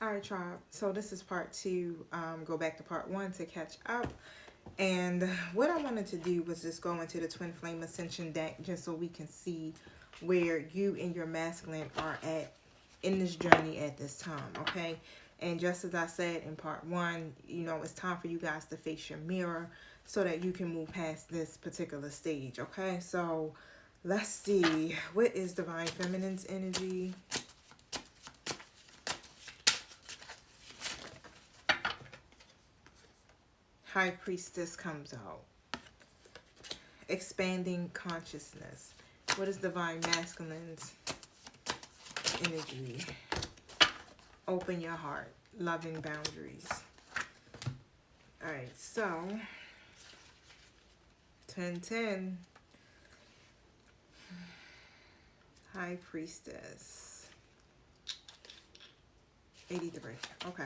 All right, tribe. So this is part two. Go back to part one to catch up. And what I wanted to do was just go into the Twin Flame Ascension deck just so we can see where you and your masculine are at in this journey at this time, okay? And just as I said in part one, it's time for you guys to face your mirror so that you can move past this particular stage, okay? So let's see. What is Divine Feminine's energy? High Priestess comes out. Expanding consciousness. What is Divine Masculine's energy? Open your heart. Loving boundaries. Alright, so 10-10. High Priestess. 83. Okay.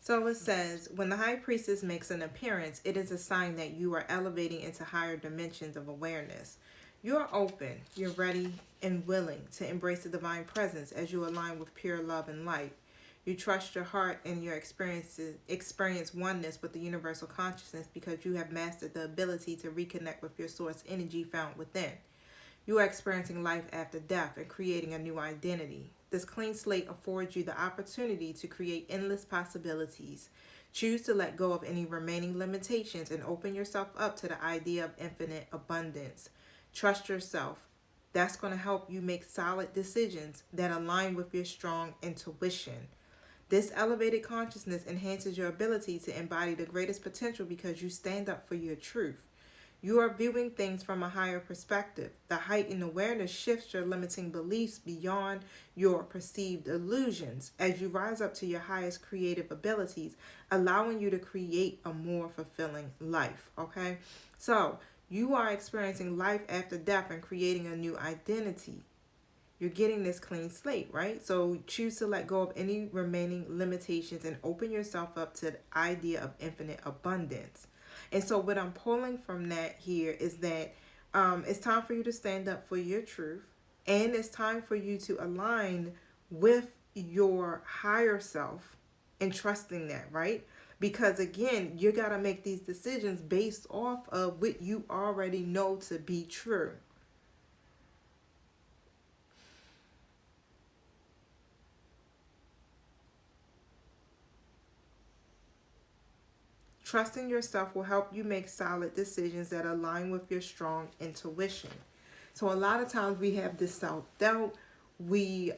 So it says, when the High Priestess makes an appearance, it is a sign that you are elevating into higher dimensions of awareness. You are open, you're ready and willing to embrace the divine presence as you align with pure love and light. You trust your heart and your experience oneness with the universal consciousness because you have mastered the ability to reconnect with your source energy found within. You are experiencing life after death and creating a new identity. This clean slate affords you the opportunity to create endless possibilities. Choose to let go of any remaining limitations and open yourself up to the idea of infinite abundance. Trust yourself. That's going to help you make solid decisions that align with your strong intuition. This elevated consciousness enhances your ability to embody the greatest potential because you stand up for your truth. You are viewing things from a higher perspective. The heightened awareness shifts your limiting beliefs beyond your perceived illusions as you rise up to your highest creative abilities, allowing you to create a more fulfilling life. Okay? So, you are experiencing life after death and creating a new identity. You're getting this clean slate, right? So choose to let go of any remaining limitations and open yourself up to the idea of infinite abundance. And so what I'm pulling from that here is that it's time for you to stand up for your truth, and it's time for you to align with your higher self and trusting that, right? Because again, you got to make these decisions based off of what you already know to be true. Trusting yourself will help you make solid decisions that align with your strong intuition. So a lot of times we have this self-doubt. We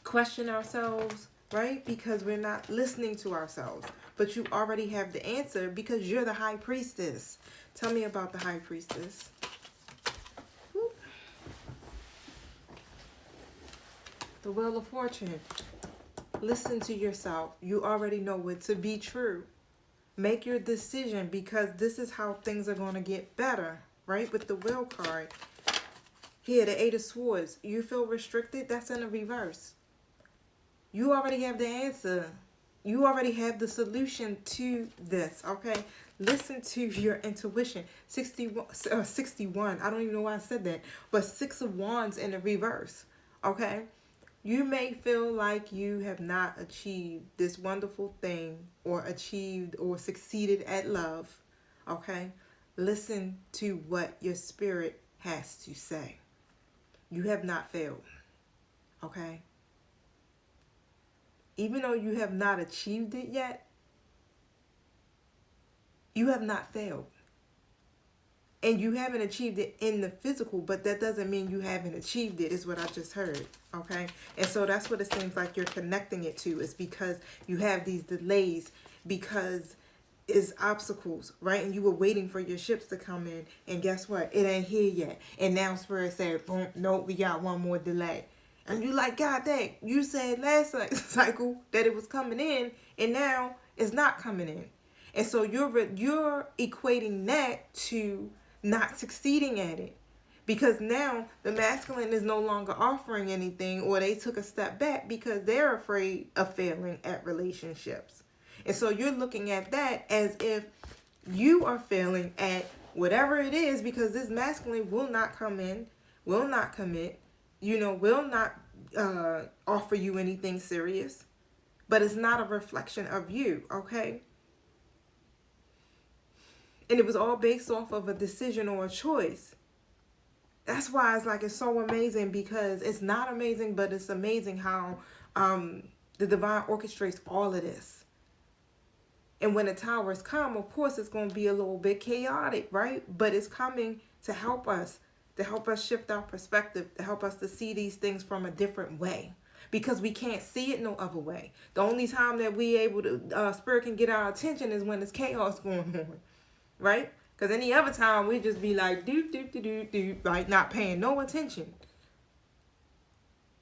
question ourselves, right? Because we're not listening to ourselves. But you already have the answer because you're the High Priestess. Tell me about the High Priestess. The Wheel of Fortune. Listen to yourself. You already know it to be true. Make your decision because this is how things are going to get better, right? With the Will card. Here, the Eight of Swords. You feel restricted? That's in the reverse. You already have the answer. You already have the solution to this, okay? Listen to your intuition. 61. I don't even know why I said that. But 6 of Wands in the reverse, okay? You may feel like you have not achieved this wonderful thing or achieved or succeeded at love, okay? Listen to what your spirit has to say. You have not failed, okay? Even though you have not achieved it yet, you have not failed. And you haven't achieved it in the physical, but that doesn't mean you haven't achieved it, is what I just heard, okay? And so that's what it seems like you're connecting it to, is because you have these delays, because it's obstacles, right? And you were waiting for your ships to come in, and guess what? It ain't here yet. And now Spirit said, boom, nope, we got one more delay. And you like, God dang, you said last cycle that it was coming in, and now it's not coming in. And so you're equating that to not succeeding at it. Because now the masculine is no longer offering anything, or they took a step back because they're afraid of failing at relationships. And so you're looking at that as if you are failing at whatever it is, because this masculine will not come in, will not commit, will not offer you anything serious. But it's not a reflection of you, okay? And it was all based off of a decision or a choice. That's why it's so amazing, because it's not amazing, but it's amazing how the divine orchestrates all of this. And when the towers come, of course, it's going to be a little bit chaotic, right? But it's coming to help us shift our perspective, to help us to see these things from a different way. Because we can't see it no other way. The only time that we able to, spirit can get our attention is when there's chaos going on, right? Because any other time we just be like, do, do, do, do, do, like not paying no attention.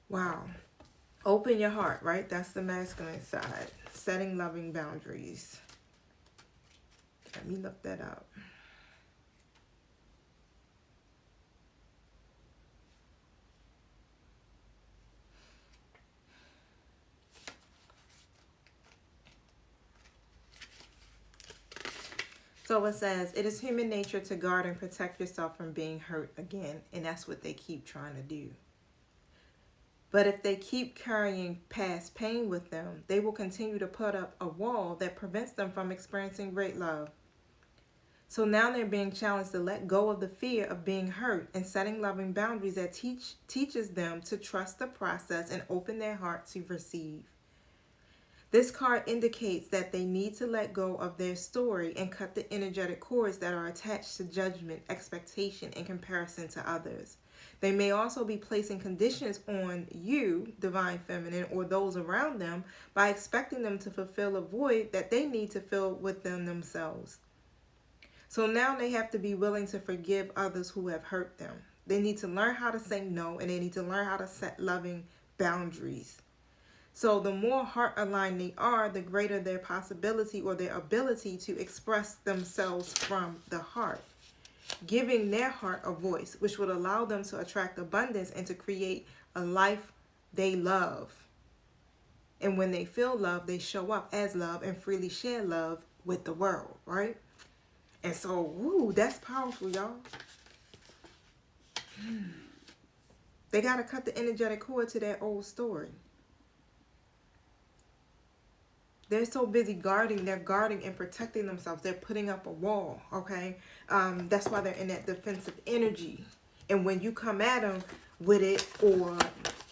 Wow. Open your heart, right? That's the masculine side. Setting loving boundaries. Let me look that up. So it says, it is human nature to guard and protect yourself from being hurt again. And that's what they keep trying to do. But if they keep carrying past pain with them, they will continue to put up a wall that prevents them from experiencing great love. So now they're being challenged to let go of the fear of being hurt and setting loving boundaries that teaches them to trust the process and open their heart to receive. This card indicates that they need to let go of their story and cut the energetic cords that are attached to judgment, expectation, and comparison to others. They may also be placing conditions on you, divine feminine, or those around them by expecting them to fulfill a void that they need to fill within themselves. So now they have to be willing to forgive others who have hurt them. They need to learn how to say no, and they need to learn how to set loving boundaries. So the more heart aligned they are, the greater their possibility or their ability to express themselves from the heart, giving their heart a voice, which would allow them to attract abundance and to create a life they love. And when they feel love, they show up as love and freely share love with the world, right? And so, woo, that's powerful, y'all. They got to cut the energetic cord to that old story. They're so busy guarding. They're guarding and protecting themselves. They're putting up a wall, okay? That's why they're in that defensive energy. And when you come at them with it or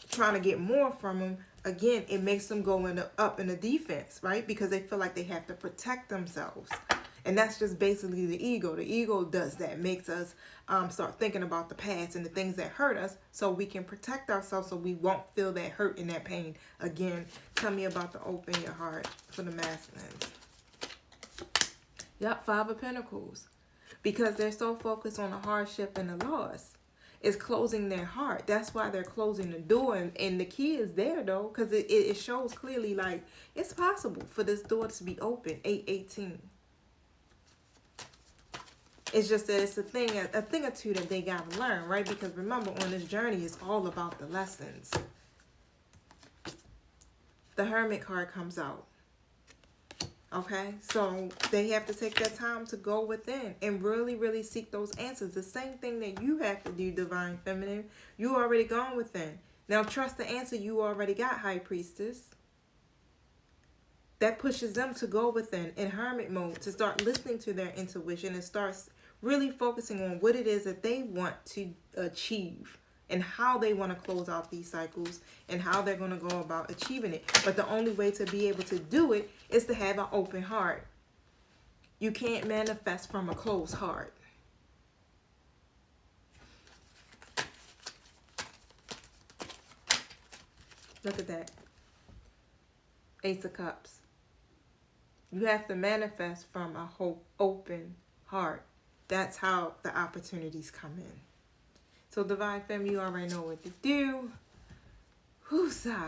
trying to get more from them, again, it makes them go up in the defense, right? Because they feel like they have to protect themselves. And that's just basically the ego. The ego does that, makes us start thinking about the past and the things that hurt us so we can protect ourselves so we won't feel that hurt and that pain again. Tell me about the open your heart for the masculines. Yep, Five of Pentacles. Because they're so focused on the hardship and the loss. It's closing their heart. That's why they're closing the door. And the key is there, though, because it shows clearly, like, it's possible for this door to be open. 818. It's just that it's a thing or two that they got to learn, right? Because remember, on this journey, it's all about the lessons. The Hermit card comes out. Okay? So they have to take their time to go within and really, really seek those answers. The same thing that you have to do, Divine Feminine. You already gone within. Now trust the answer you already got, High Priestess. That pushes them to go within in hermit mode, to start listening to their intuition and start really focusing on what it is that they want to achieve and how they want to close out these cycles and how they're going to go about achieving it. But the only way to be able to do it is to have an open heart. You can't manifest from a closed heart. Look at that. Ace of Cups. You have to manifest from a open heart. That's how the opportunities come in. So Divine Femme, you already know what to do. Who's y'all?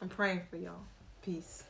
I'm praying for y'all. Peace.